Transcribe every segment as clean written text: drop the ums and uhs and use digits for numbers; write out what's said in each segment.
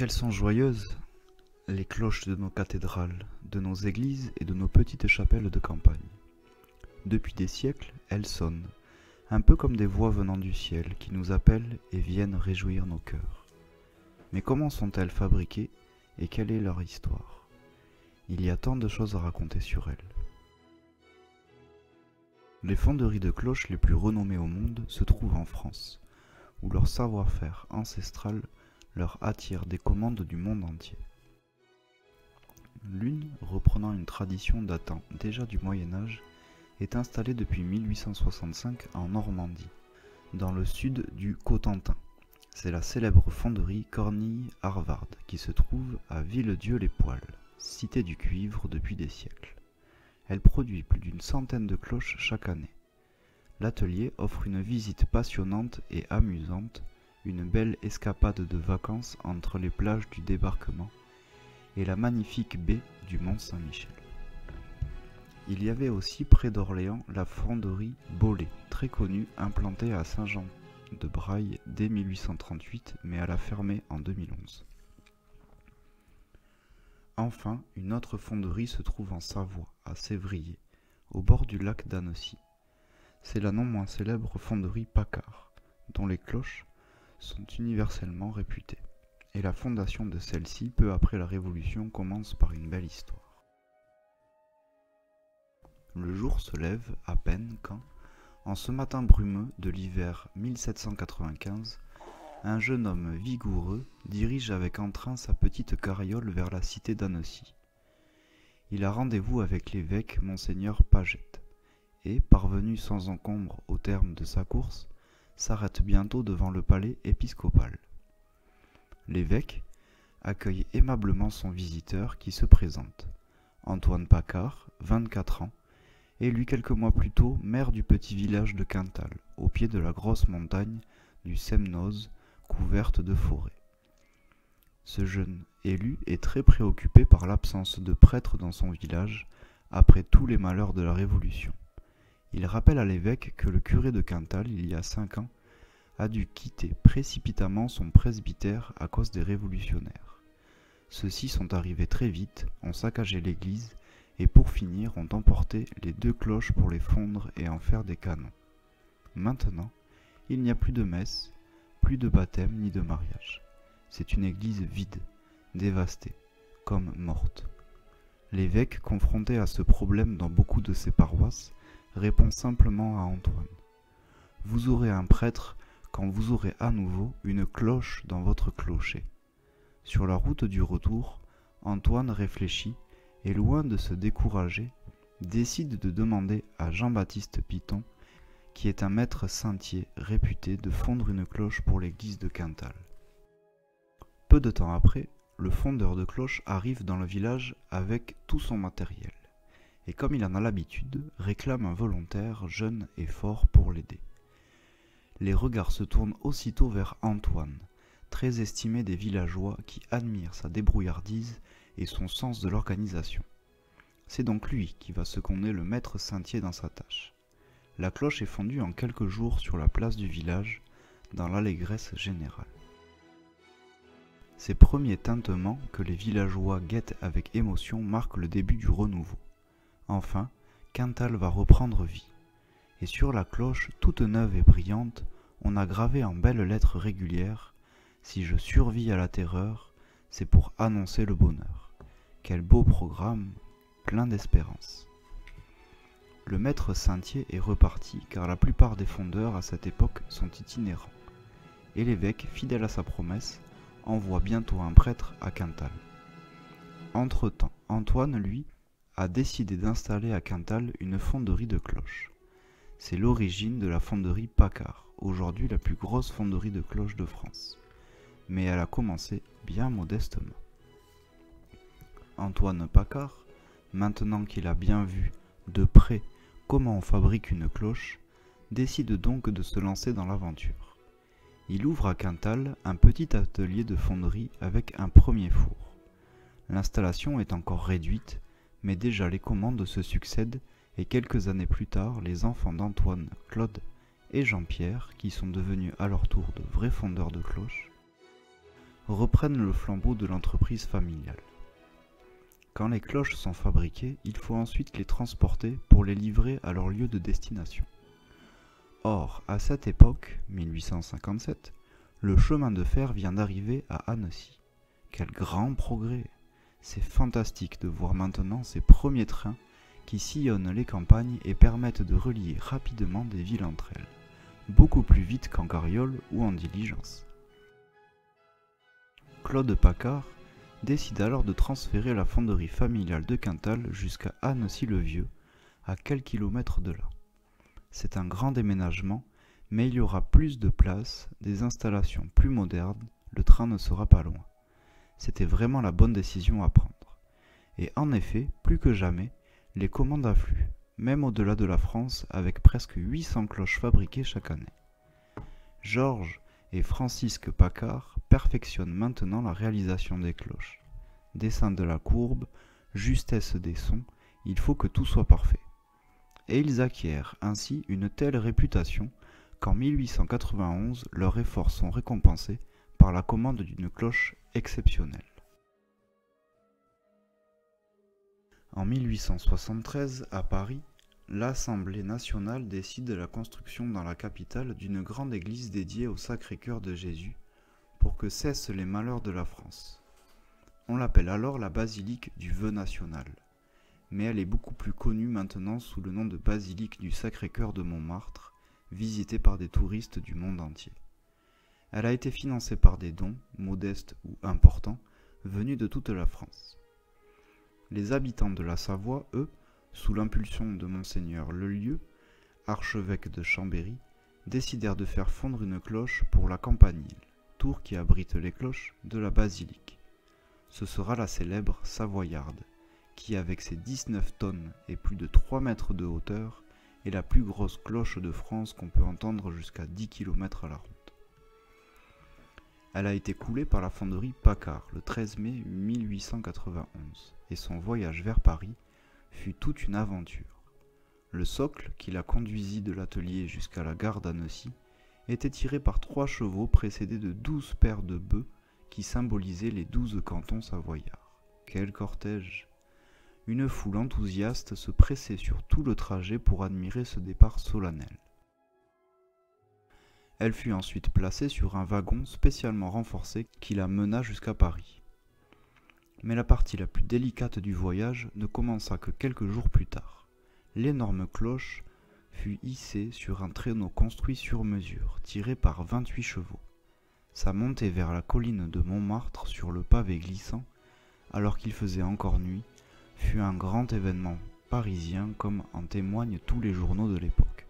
Qu'elles sont joyeuses, les cloches de nos cathédrales, de nos églises et de nos petites chapelles de campagne. Depuis des siècles, elles sonnent, un peu comme des voix venant du ciel qui nous appellent et viennent réjouir nos cœurs. Mais comment sont-elles fabriquées et quelle est leur histoire? Il y a tant de choses à raconter sur elles. Les fonderies de cloches les plus renommées au monde se trouvent en France, où leur savoir-faire ancestral leur attire des commandes du monde entier. L'une, reprenant une tradition datant déjà du Moyen-Âge, est installée depuis 1865 en Normandie, dans le sud du Cotentin. C'est la célèbre fonderie Cornille-Harvard qui se trouve à Villedieu-les-Poêles, cité du cuivre depuis des siècles. Elle produit plus d'une centaine de cloches chaque année. L'atelier offre une visite passionnante et amusante, une belle escapade de vacances entre les plages du débarquement et la magnifique baie du Mont-Saint-Michel. Il y avait aussi près d'Orléans la fonderie Bollé, très connue, implantée à Saint-Jean-de-Braille dès 1838, mais elle a fermé en 2011. Enfin, une autre fonderie se trouve en Savoie, à Sévrier, au bord du lac d'Annecy. C'est la non moins célèbre fonderie Paccard, dont les cloches sont universellement réputées. Et la fondation de celle-ci, peu après la Révolution, commence par une belle histoire. Le jour se lève à peine quand, en ce matin brumeux de l'hiver 1795, un jeune homme vigoureux dirige avec entrain sa petite carriole vers la cité d'Annecy. Il a rendez-vous avec l'évêque Monseigneur Pagette, et, parvenu sans encombre au terme de sa course, s'arrête bientôt devant le palais épiscopal. L'évêque accueille aimablement son visiteur qui se présente. Antoine Paccard, 24 ans, élu quelques mois plus tôt maire du petit village de Quintal, au pied de la grosse montagne du Semnoz, couverte de forêts. Ce jeune élu est très préoccupé par l'absence de prêtre dans son village après tous les malheurs de la Révolution. Il rappelle à l'évêque que le curé de Quintal, il y a 5 ans, a dû quitter précipitamment son presbytère à cause des révolutionnaires. Ceux-ci sont arrivés très vite, ont saccagé l'église et pour finir ont emporté les 2 cloches pour les fondre et en faire des canons. Maintenant, il n'y a plus de messe, plus de baptême ni de mariage. C'est une église vide, dévastée, comme morte. L'évêque, confronté à ce problème dans beaucoup de ses paroisses, répond simplement à Antoine. Vous aurez un prêtre quand vous aurez à nouveau une cloche dans votre clocher. Sur la route du retour, Antoine réfléchit et, loin de se décourager, décide de demander à Jean-Baptiste Piton, qui est un maître saintier réputé, de fondre une cloche pour l'église de Quintal. Peu de temps après, le fondeur de cloches arrive dans le village avec tout son matériel, et comme il en a l'habitude, réclame un volontaire jeune et fort pour l'aider. Les regards se tournent aussitôt vers Antoine, très estimé des villageois qui admirent sa débrouillardise et son sens de l'organisation. C'est donc lui qui va seconder le maître saintier dans sa tâche. La cloche est fondue en quelques jours sur la place du village, dans l'allégresse générale. Ces premiers tintements que les villageois guettent avec émotion marquent le début du renouveau. Enfin, Quintal va reprendre vie. Et sur la cloche, toute neuve et brillante, on a gravé en belles lettres régulières « Si je survis à la terreur, c'est pour annoncer le bonheur. Quel beau programme, plein d'espérance. » Le maître saintier est reparti car la plupart des fondeurs à cette époque sont itinérants. Et l'évêque, fidèle à sa promesse, envoie bientôt un prêtre à Quintal. Entre-temps, Antoine, lui, a décidé d'installer à Quintal une fonderie de cloches. C'est l'origine de la fonderie Paccard, aujourd'hui la plus grosse fonderie de cloches de France. Mais elle a commencé bien modestement. Antoine Paccard, maintenant qu'il a bien vu de près comment on fabrique une cloche, décide donc de se lancer dans l'aventure. Il ouvre à Quintal un petit atelier de fonderie avec un premier four. L'installation est encore réduite, mais déjà les commandes se succèdent et quelques années plus tard, les enfants d'Antoine, Claude et Jean-Pierre, qui sont devenus à leur tour de vrais fondeurs de cloches, reprennent le flambeau de l'entreprise familiale. Quand les cloches sont fabriquées, il faut ensuite les transporter pour les livrer à leur lieu de destination. Or, à cette époque, 1857, le chemin de fer vient d'arriver à Annecy. Quel grand progrès! C'est fantastique de voir maintenant ces premiers trains qui sillonnent les campagnes et permettent de relier rapidement des villes entre elles, beaucoup plus vite qu'en carriole ou en diligence. Claude Paccard décide alors de transférer la fonderie familiale de Quintal jusqu'à Annecy-le-Vieux, à quelques kilomètres de là. C'est un grand déménagement, mais il y aura plus de place, des installations plus modernes, le train ne sera pas loin. C'était vraiment la bonne décision à prendre. Et en effet, plus que jamais, les commandes affluent, même au-delà de la France, avec presque 800 cloches fabriquées chaque année. Georges et Francisque Paccard perfectionnent maintenant la réalisation des cloches. Dessin de la courbe, justesse des sons, il faut que tout soit parfait. Et ils acquièrent ainsi une telle réputation qu'en 1891, leurs efforts sont récompensés par la commande d'une cloche exceptionnelle. En 1873, à Paris, l'Assemblée nationale décide la construction dans la capitale d'une grande église dédiée au Sacré-Cœur de Jésus pour que cessent les malheurs de la France. On l'appelle alors la basilique du vœu national, mais elle est beaucoup plus connue maintenant sous le nom de basilique du Sacré-Cœur de Montmartre, visitée par des touristes du monde entier. Elle a été financée par des dons, modestes ou importants, venus de toute la France. Les habitants de la Savoie, eux, sous l'impulsion de Monseigneur Lelieu, archevêque de Chambéry, décidèrent de faire fondre une cloche pour la campanile, tour qui abrite les cloches de la basilique. Ce sera la célèbre savoyarde, qui avec ses 19 tonnes et plus de 3 mètres de hauteur, est la plus grosse cloche de France qu'on peut entendre jusqu'à 10 km à la ronde. Elle a été coulée par la fonderie Paccard le 13 mai 1891, et son voyage vers Paris fut toute une aventure. Le socle qui la conduisit de l'atelier jusqu'à la gare d'Annecy était tiré par 3 chevaux précédés de 12 paires de bœufs qui symbolisaient les 12 cantons savoyards. Quel cortège! Une foule enthousiaste se pressait sur tout le trajet pour admirer ce départ solennel. Elle fut ensuite placée sur un wagon spécialement renforcé qui la mena jusqu'à Paris. Mais la partie la plus délicate du voyage ne commença que quelques jours plus tard. L'énorme cloche fut hissée sur un traîneau construit sur mesure, tiré par 28 chevaux. Sa montée vers la colline de Montmartre sur le pavé glissant, alors qu'il faisait encore nuit, fut un grand événement parisien comme en témoignent tous les journaux de l'époque.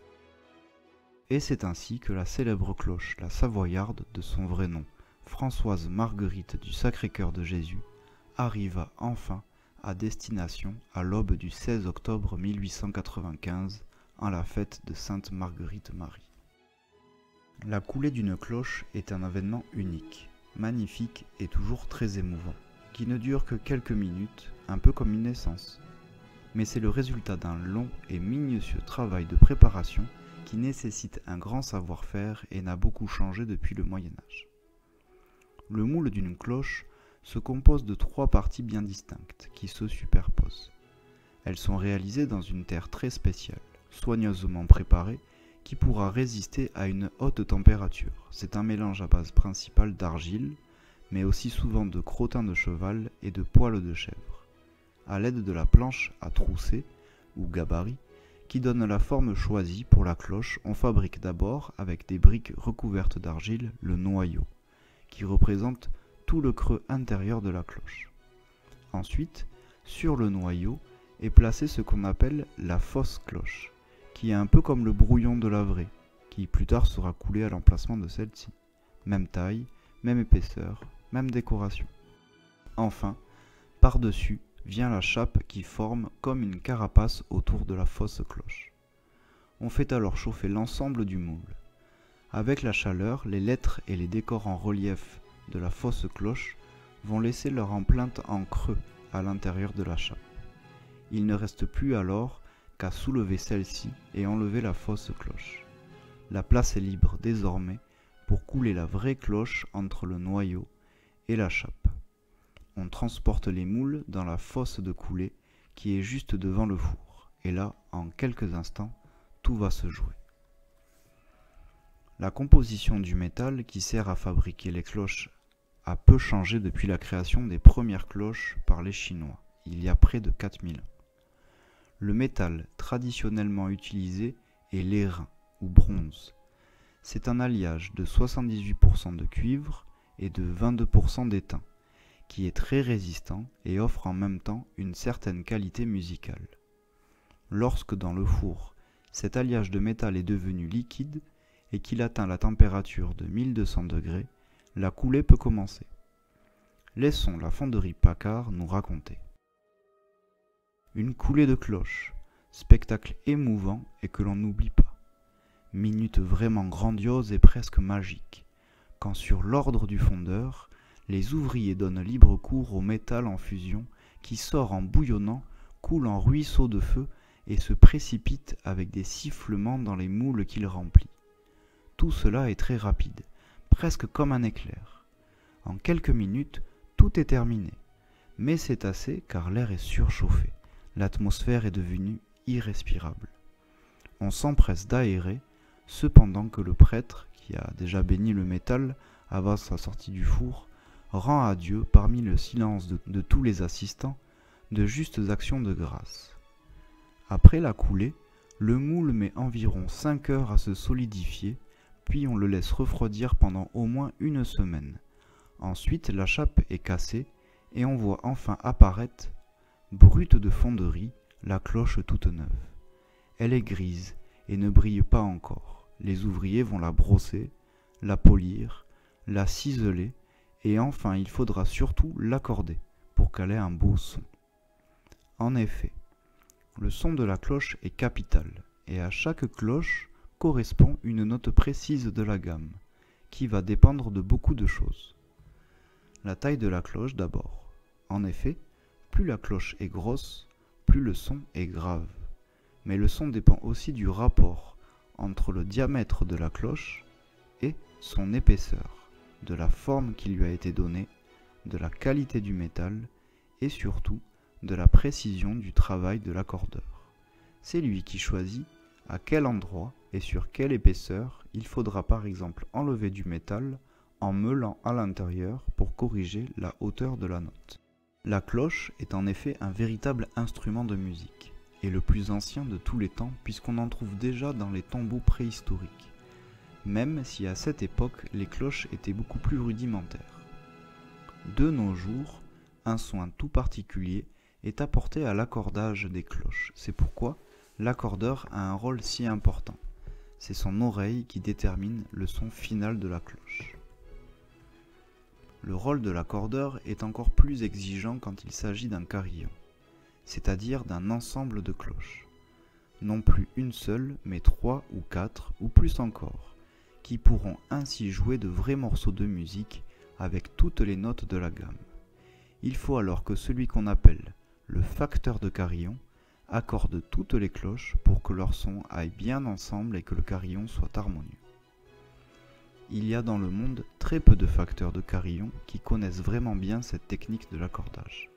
Et c'est ainsi que la célèbre cloche, la Savoyarde, de son vrai nom, Françoise Marguerite du Sacré-Cœur de Jésus, arriva enfin à destination à l'aube du 16 octobre 1895, en la fête de Sainte Marguerite Marie. La coulée d'une cloche est un événement unique, magnifique et toujours très émouvant, qui ne dure que quelques minutes, un peu comme une naissance. Mais c'est le résultat d'un long et minutieux travail de préparation qui nécessite un grand savoir-faire et n'a beaucoup changé depuis le Moyen-Âge. Le moule d'une cloche se compose de 3 parties bien distinctes qui se superposent. Elles sont réalisées dans une terre très spéciale, soigneusement préparée, qui pourra résister à une haute température. C'est un mélange à base principale d'argile, mais aussi souvent de crottin de cheval et de poils de chèvre, à l'aide de la planche à trousser, ou gabarit, qui donne la forme choisie pour la cloche. On fabrique d'abord, avec des briques recouvertes d'argile, le noyau, qui représente tout le creux intérieur de la cloche. Ensuite, sur le noyau est placé ce qu'on appelle la fausse cloche, qui est un peu comme le brouillon de la vraie, qui plus tard sera coulé à l'emplacement de celle-ci. Même taille, même épaisseur, même décoration. Enfin, par-dessus, vient la chape qui forme comme une carapace autour de la fausse cloche. On fait alors chauffer l'ensemble du moule. Avec la chaleur, les lettres et les décors en relief de la fausse cloche vont laisser leur empreinte en creux à l'intérieur de la chape. Il ne reste plus alors qu'à soulever celle-ci et enlever la fausse cloche. La place est libre désormais pour couler la vraie cloche entre le noyau et la chape. On transporte les moules dans la fosse de coulée qui est juste devant le four, et là, en quelques instants, tout va se jouer. La composition du métal qui sert à fabriquer les cloches a peu changé depuis la création des premières cloches par les Chinois, il y a près de 4000 ans. Le métal traditionnellement utilisé est l'airain ou bronze. C'est un alliage de 78% de cuivre et de 22% d'étain, qui est très résistant et offre en même temps une certaine qualité musicale. Lorsque dans le four, cet alliage de métal est devenu liquide et qu'il atteint la température de 1200 degrés, la coulée peut commencer. Laissons la fonderie Paccard nous raconter. Une coulée de cloches, spectacle émouvant et que l'on n'oublie pas. Minute vraiment grandiose et presque magique, quand sur l'ordre du fondeur, les ouvriers donnent libre cours au métal en fusion qui sort en bouillonnant, coule en ruisseau de feu et se précipite avec des sifflements dans les moules qu'il remplit. Tout cela est très rapide, presque comme un éclair. En quelques minutes, tout est terminé. Mais c'est assez car l'air est surchauffé. L'atmosphère est devenue irrespirable. On s'empresse d'aérer, cependant que le prêtre, qui a déjà béni le métal avant sa sortie du four, rend à Dieu, parmi le silence de tous les assistants, de justes actions de grâce. Après la coulée, le moule met environ 5 heures à se solidifier, puis on le laisse refroidir pendant au moins une semaine. Ensuite, la chape est cassée et on voit enfin apparaître, brute de fonderie, la cloche toute neuve. Elle est grise et ne brille pas encore. Les ouvriers vont la brosser, la polir, la ciseler et enfin il faudra surtout l'accorder pour qu'elle ait un beau son. En effet, le son de la cloche est capital et à chaque cloche correspond une note précise de la gamme, qui va dépendre de beaucoup de choses. La taille de la cloche d'abord. En effet, plus la cloche est grosse, plus le son est grave. Mais le son dépend aussi du rapport entre le diamètre de la cloche et son épaisseur, de la forme qui lui a été donnée, de la qualité du métal et surtout de la précision du travail de l'accordeur. C'est lui qui choisit à quel endroit et sur quelle épaisseur il faudra par exemple enlever du métal en meulant à l'intérieur pour corriger la hauteur de la note. La cloche est en effet un véritable instrument de musique, et le plus ancien de tous les temps puisqu'on en trouve déjà dans les tombeaux préhistoriques, même si à cette époque les cloches étaient beaucoup plus rudimentaires. De nos jours, un soin tout particulier est apporté à l'accordage des cloches, c'est pourquoi l'accordeur a un rôle si important. C'est son oreille qui détermine le son final de la cloche. Le rôle de l'accordeur est encore plus exigeant quand il s'agit d'un carillon, c'est-à-dire d'un ensemble de cloches. Non plus une seule, mais 3 ou 4, ou plus encore, qui pourront ainsi jouer de vrais morceaux de musique avec toutes les notes de la gamme. Il faut alors que celui qu'on appelle le facteur de carillon accorde toutes les cloches pour que leur son aille bien ensemble et que le carillon soit harmonieux. Il y a dans le monde très peu de facteurs de carillon qui connaissent vraiment bien cette technique de l'accordage.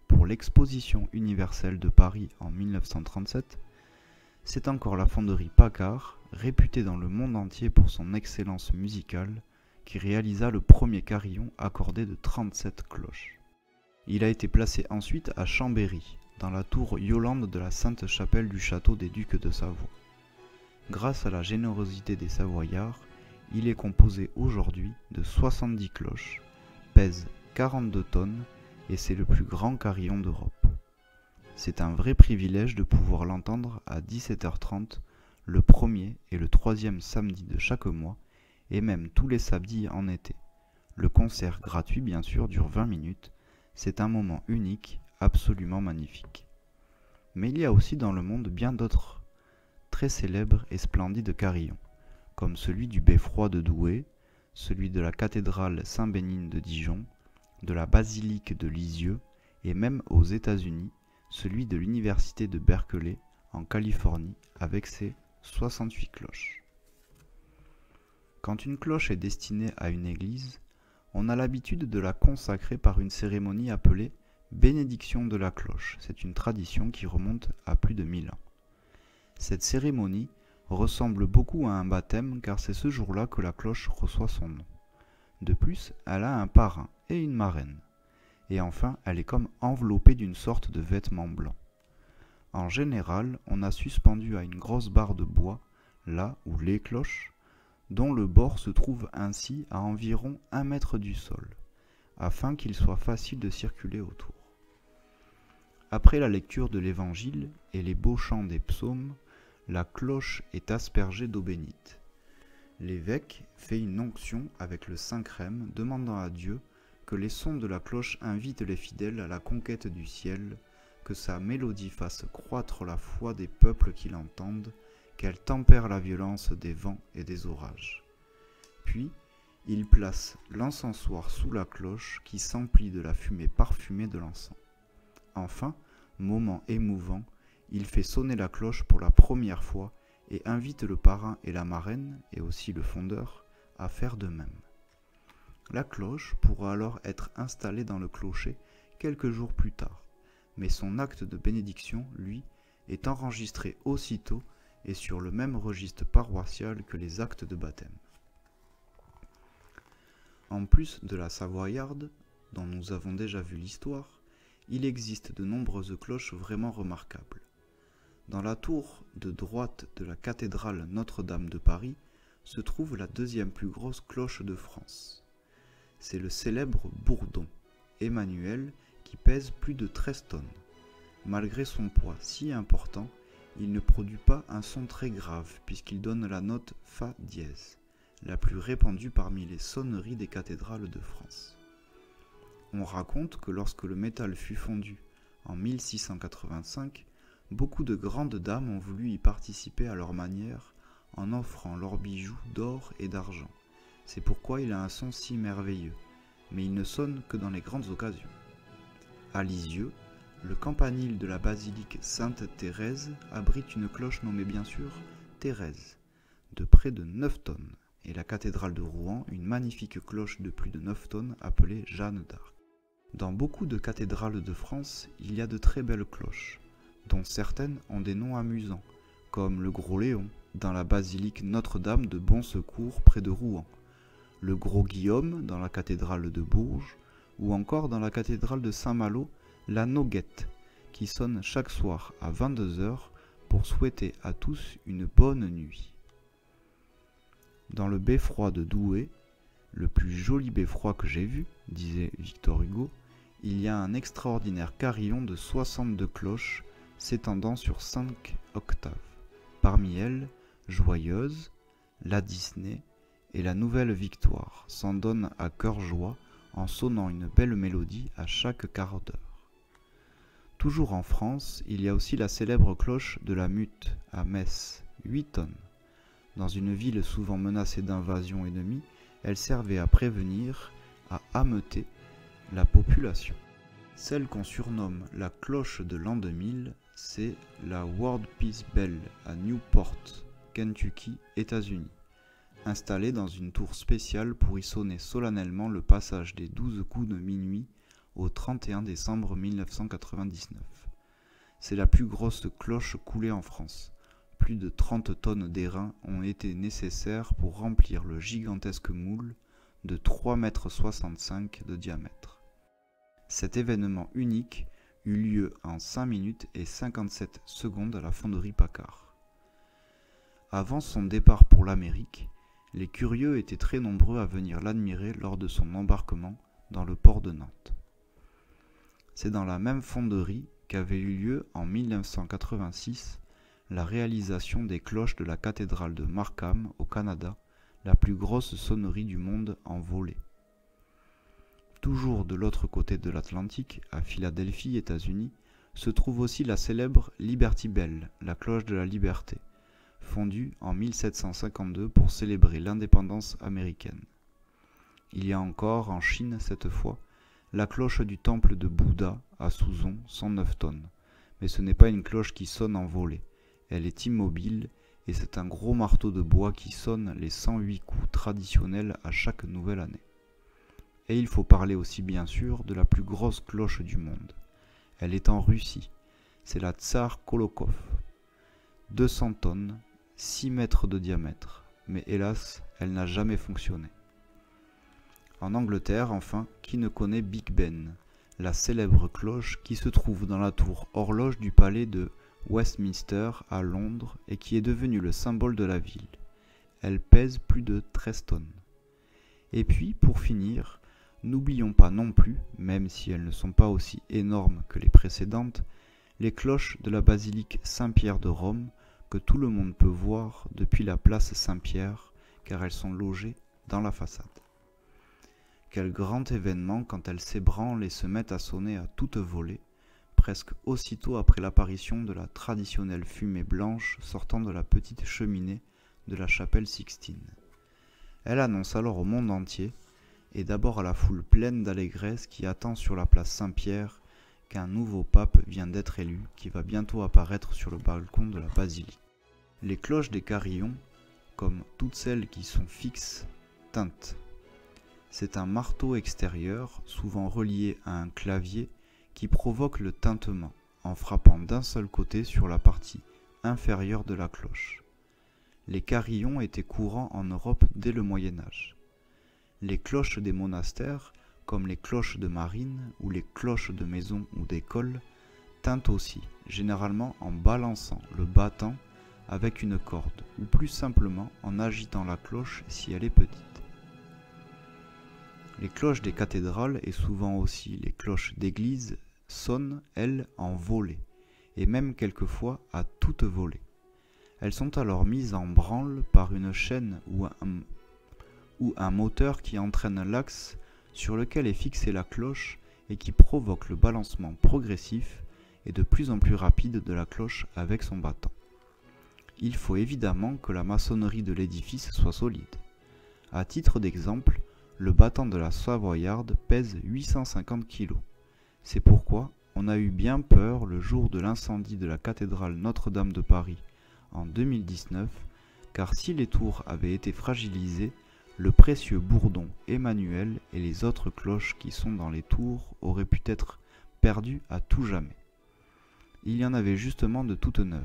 Pour l'exposition universelle de Paris en 1937, c'est encore la fonderie Paccard, réputée dans le monde entier pour son excellence musicale, qui réalisa le premier carillon accordé de 37 cloches. Il a été placé ensuite à Chambéry, dans la tour Yolande de la Sainte-Chapelle du château des Ducs de Savoie. Grâce à la générosité des Savoyards, il est composé aujourd'hui de 70 cloches, pèse 42 tonnes et c'est le plus grand carillon d'Europe. C'est un vrai privilège de pouvoir l'entendre à 17h30 le premier et le troisième samedi de chaque mois et même tous les samedis en été. Le concert gratuit bien sûr dure 20 minutes, c'est un moment unique, absolument magnifique. Mais il y a aussi dans le monde bien d'autres très célèbres et splendides carillons, comme celui du Beffroi de Douai, celui de la cathédrale Saint-Bénigne de Dijon, de la basilique de Lisieux et même aux États-Unis, celui de l'université de Berkeley en Californie avec ses 68 cloches. Quand une cloche est destinée à une église, On a l'habitude de la consacrer par une cérémonie appelée bénédiction de la cloche. C'est une tradition qui remonte à plus de 1000 ans. Cette cérémonie ressemble beaucoup à un baptême car c'est ce jour-là que la cloche reçoit son nom. De plus, elle a un parrain et une marraine. Et enfin, elle est comme enveloppée d'une sorte de vêtement blanc. En général, on a suspendu à une grosse barre de bois, là où les cloches, dont le bord se trouve ainsi à environ 1 mètre du sol, afin qu'il soit facile de circuler autour. Après la lecture de l'Évangile et les beaux chants des psaumes, la cloche est aspergée d'eau bénite. L'évêque fait une onction avec le Saint-Crème, demandant à Dieu que les sons de la cloche invitent les fidèles à la conquête du ciel, que sa mélodie fasse croître la foi des peuples qui l'entendent, qu'elle tempère la violence des vents et des orages. Puis, il place l'encensoir sous la cloche qui s'emplit de la fumée parfumée de l'encens. Enfin, moment émouvant, il fait sonner la cloche pour la première fois et invite le parrain et la marraine, et aussi le fondeur, à faire de même. La cloche pourra alors être installée dans le clocher quelques jours plus tard, mais son acte de bénédiction, lui, est enregistré aussitôt et sur le même registre paroissial que les actes de baptême. En plus de la savoyarde, dont nous avons déjà vu l'histoire, il existe de nombreuses cloches vraiment remarquables. Dans la tour de droite de la cathédrale Notre-Dame de Paris se trouve la deuxième plus grosse cloche de France. C'est le célèbre bourdon, Emmanuel, qui pèse plus de 13 tonnes. Malgré son poids si important, il ne produit pas un son très grave puisqu'il donne la note Fa dièse, la plus répandue parmi les sonneries des cathédrales de France. On raconte que lorsque le métal fut fondu en 1685, beaucoup de grandes dames ont voulu y participer à leur manière en offrant leurs bijoux d'or et d'argent. C'est pourquoi il a un son si merveilleux, mais il ne sonne que dans les grandes occasions. À Lisieux, le campanile de la basilique Sainte-Thérèse abrite une cloche nommée bien sûr Thérèse, de près de 9 tonnes, et la cathédrale de Rouen une magnifique cloche de plus de 9 tonnes appelée Jeanne d'Arc. Dans beaucoup de cathédrales de France, il y a de très belles cloches, dont certaines ont des noms amusants, comme le Gros Léon, dans la basilique Notre-Dame de Bon Secours près de Rouen, le Gros Guillaume dans la cathédrale de Bourges, ou encore dans la cathédrale de Saint-Malo, la Noguette, qui sonne chaque soir à 22 h pour souhaiter à tous une bonne nuit. Dans le beffroi de Douai, le plus joli beffroi que j'ai vu, disait Victor Hugo, il y a un extraordinaire carillon de 62 cloches s'étendant sur 5 octaves. Parmi elles, Joyeuse, la Disney et la Nouvelle Victoire s'en donnent à cœur joie en sonnant une belle mélodie à chaque quart d'heure. Toujours en France, il y a aussi la célèbre cloche de la Mute à Metz, 8 tonnes. Dans une ville souvent menacée d'invasion ennemie, elle servait à prévenir, à ameuter la population. Celle qu'on surnomme la cloche de l'an 2000, c'est la World Peace Bell à Newport, Kentucky, États-Unis, installée dans une tour spéciale pour y sonner solennellement le passage des 12 coups de minuit au 31 décembre 1999. C'est la plus grosse cloche coulée en France. Plus de 30 tonnes d'airain ont été nécessaires pour remplir le gigantesque moule de 3,65 m de diamètre. Cet événement unique eut lieu en 5 minutes et 57 secondes à la fonderie Paccard. Avant son départ pour l'Amérique, les curieux étaient très nombreux à venir l'admirer lors de son embarquement dans le port de Nantes. C'est dans la même fonderie qu'avait eu lieu en 1986 la réalisation des cloches de la cathédrale de Markham au Canada, la plus grosse sonnerie du monde en volée. Toujours de l'autre côté de l'Atlantique, à Philadelphie, États-Unis, se trouve aussi la célèbre Liberty Bell, la cloche de la liberté, fondue en 1752 pour célébrer l'indépendance américaine. Il y a encore, en Chine cette fois, la cloche du temple de Bouddha à Suzhou, 109 tonnes. Mais ce n'est pas une cloche qui sonne en volée, elle est immobile et c'est un gros marteau de bois qui sonne les 108 coups traditionnels à chaque nouvelle année. Et il faut parler aussi bien sûr de la plus grosse cloche du monde. Elle est en Russie, c'est la Tsar Kolokov. 200 tonnes, 6 mètres de diamètre, mais hélas, elle n'a jamais fonctionné. En Angleterre, enfin, qui ne connaît Big Ben, la célèbre cloche qui se trouve dans la tour horloge du palais de Westminster à Londres et qui est devenue le symbole de la ville. Elle pèse plus de 13 tonnes. Et puis, pour finir, n'oublions pas non plus, même si elles ne sont pas aussi énormes que les précédentes, les cloches de la basilique Saint-Pierre de Rome que tout le monde peut voir depuis la place Saint-Pierre, car elles sont logées dans la façade. Quel grand événement quand elles s'ébranlent et se mettent à sonner à toute volée, presque aussitôt après l'apparition de la traditionnelle fumée blanche sortant de la petite cheminée de la chapelle Sixtine. Elle annonce alors au monde entier, et d'abord à la foule pleine d'allégresse qui attend sur la place Saint-Pierre, qu'un nouveau pape vient d'être élu, qui va bientôt apparaître sur le balcon de la basilique. Les cloches des carillons, comme toutes celles qui sont fixes, tintent. C'est un marteau extérieur, souvent relié à un clavier, qui provoque le tintement, en frappant d'un seul côté sur la partie inférieure de la cloche. Les carillons étaient courants en Europe dès le Moyen Âge. Les cloches des monastères, comme les cloches de marine ou les cloches de maison ou d'école, tintent aussi, généralement en balançant le battant avec une corde, ou plus simplement en agitant la cloche si elle est petite. Les cloches des cathédrales et souvent aussi les cloches d'église sonnent, elles, en volée, et même quelquefois à toute volée. Elles sont alors mises en branle par une chaîne ou un moteur qui entraîne l'axe sur lequel est fixée la cloche et qui provoque le balancement progressif et de plus en plus rapide de la cloche avec son battant. Il faut évidemment que la maçonnerie de l'édifice soit solide. À titre d'exemple, le battant de la Savoyarde pèse 850 kg. C'est pourquoi on a eu bien peur le jour de l'incendie de la cathédrale Notre-Dame de Paris en 2019, car si les tours avaient été fragilisées, le précieux bourdon Emmanuel et les autres cloches qui sont dans les tours auraient pu être perdus à tout jamais. Il y en avait justement de toutes neuves,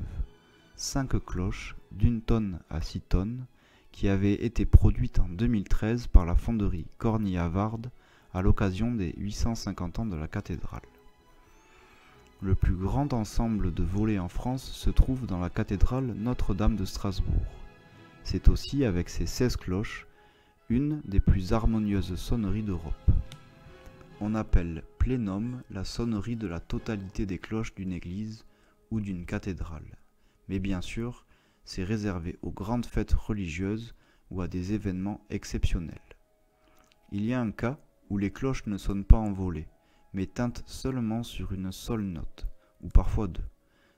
5 cloches d'1 tonne à 6 tonnes, qui avaient été produites en 2013 par la fonderie Cornille-Havard à l'occasion des 850 ans de la cathédrale. Le plus grand ensemble de volets en France se trouve dans la cathédrale Notre-Dame de Strasbourg. C'est aussi, avec ses 16 cloches, une des plus harmonieuses sonneries d'Europe. On appelle plénum la sonnerie de la totalité des cloches d'une église ou d'une cathédrale. Mais bien sûr, c'est réservé aux grandes fêtes religieuses ou à des événements exceptionnels. Il y a un cas où les cloches ne sonnent pas en volée, mais tintent seulement sur une seule note, ou parfois deux,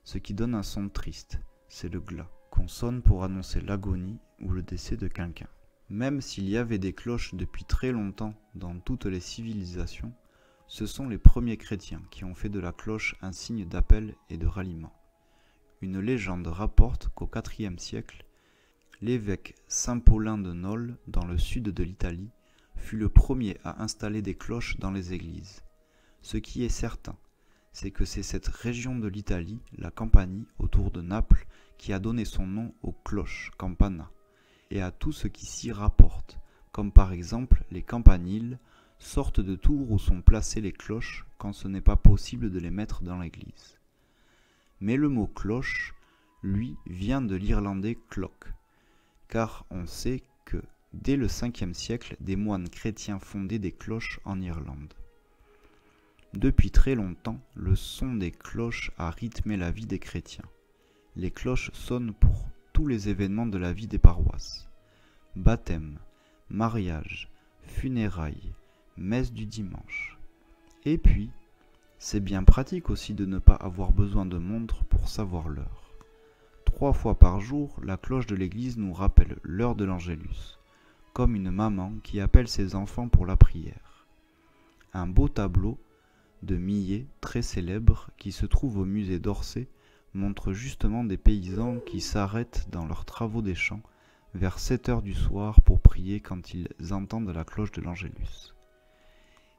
ce qui donne un son triste, c'est le glas, qu'on sonne pour annoncer l'agonie ou le décès de quelqu'un. Même s'il y avait des cloches depuis très longtemps dans toutes les civilisations, ce sont les premiers chrétiens qui ont fait de la cloche un signe d'appel et de ralliement. Une légende rapporte qu'au IVe siècle, l'évêque Saint Paulin de Nole, dans le sud de l'Italie, fut le premier à installer des cloches dans les églises. Ce qui est certain, c'est que c'est cette région de l'Italie, la Campanie, autour de Naples, qui a donné son nom aux cloches, campana, et à tout ce qui s'y rapporte, comme par exemple les campaniles, sortes de tours où sont placées les cloches quand ce n'est pas possible de les mettre dans l'église. Mais le mot cloche, lui, vient de l'irlandais clock, car on sait que, dès le 5e siècle, des moines chrétiens fondaient des cloches en Irlande. Depuis très longtemps, le son des cloches a rythmé la vie des chrétiens. Les cloches sonnent pour tous les événements de la vie des paroisses. Baptême, mariage, funérailles, messe du dimanche. Et puis, c'est bien pratique aussi de ne pas avoir besoin de montre pour savoir l'heure. 3 fois par jour, la cloche de l'église nous rappelle l'heure de l'Angélus, comme une maman qui appelle ses enfants pour la prière. Un beau tableau de Millet, très célèbre, qui se trouve au musée d'Orsay, montre justement des paysans qui s'arrêtent dans leurs travaux des champs vers 7 heures du soir pour prier quand ils entendent la cloche de l'Angélus.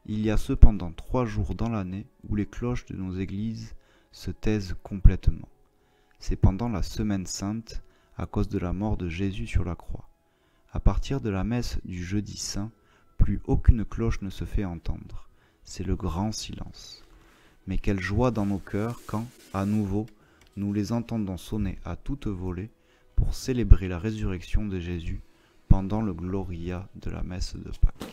Il y a cependant 3 jours dans l'année où les cloches de nos églises se taisent complètement. C'est pendant la Semaine Sainte, à cause de la mort de Jésus sur la croix. À partir de la messe du jeudi saint, plus aucune cloche ne se fait entendre. C'est le grand silence. Mais quelle joie dans nos cœurs quand, à nouveau, nous les entendons sonner à toute volée pour célébrer la résurrection de Jésus pendant le Gloria de la messe de Pâques.